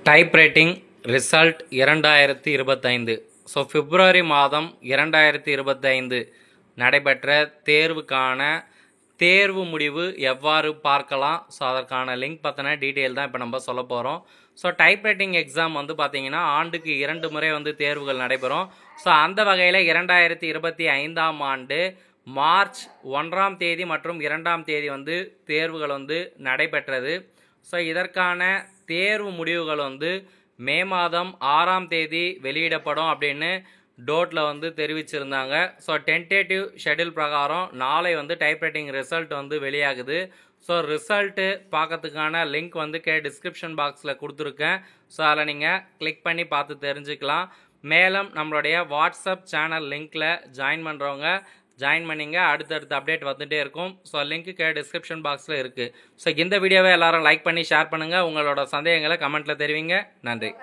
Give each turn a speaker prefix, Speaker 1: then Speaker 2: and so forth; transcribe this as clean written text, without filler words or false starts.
Speaker 1: Type writing result 2025. So பிப்ரவரி மாதம் 2025 நடைபெற்ற தேர்வுக்கான தேர்வு முடிவு எவ்வாறு பார்க்கலாம். ஸோ அதற்கான லிங்க் பற்றின டீட்டெயில் தான் இப்போ நம்ம சொல்ல போகிறோம். ஸோ டைப் ரைட்டிங் எக்ஸாம் வந்து பார்த்திங்கன்னா ஆண்டுக்கு 2 முறை வந்து தேர்வுகள் நடைபெறும். ஸோ அந்த வகையில் 2025ஆம் ஆண்டு மார்ச் 1ஆம் தேதி மற்றும் 2ஆம் தேதி வந்து தேர்வுகள் வந்து நடைபெற்றது. ஸோ இதற்கான தேர்வு முடிவுகள் வந்து மே மாதம் 6ஆம் தேதி வெளியிடப்படும் அப்படின்னு டோட்டில் வந்து தெரிவிச்சிருந்தாங்க. ஸோ டென்டேட்டிவ் ஷெட்யூல் பிரகாரம் நாளை வந்து டைப் ரைட்டிங் ரிசல்ட் வந்து வெளியாகுது. ஸோ ரிசல்ட்டு பார்க்கறதுக்கான லிங்க் வந்து டிஸ்கிரிப்ஷன் பாக்ஸில் கொடுத்துருக்கேன். ஸோ அதில் நீங்கள் கிளிக் பண்ணி பார்த்து தெரிஞ்சுக்கலாம். மேலும் நம்மளுடைய வாட்ஸ்அப் சேனல் லிங்க்கில் ஜாயின் பண்ணுறவங்க ஜாயின் பண்ணிங்க. அடுத்தடுத்த அப்டேட் வந்துகிட்டே இருக்கும். ஸோ லிங்க்கு டிஸ்கிரிப்ஷன் பாக்ஸில் இருக்குது. ஸோ இந்த வீடியோவை எல்லாரும் லைக் பண்ணி ஷேர் பண்ணுங்கள். உங்களோட சந்தேகங்களை கமெண்ட்டில் தெரிவிங்க. நன்றி.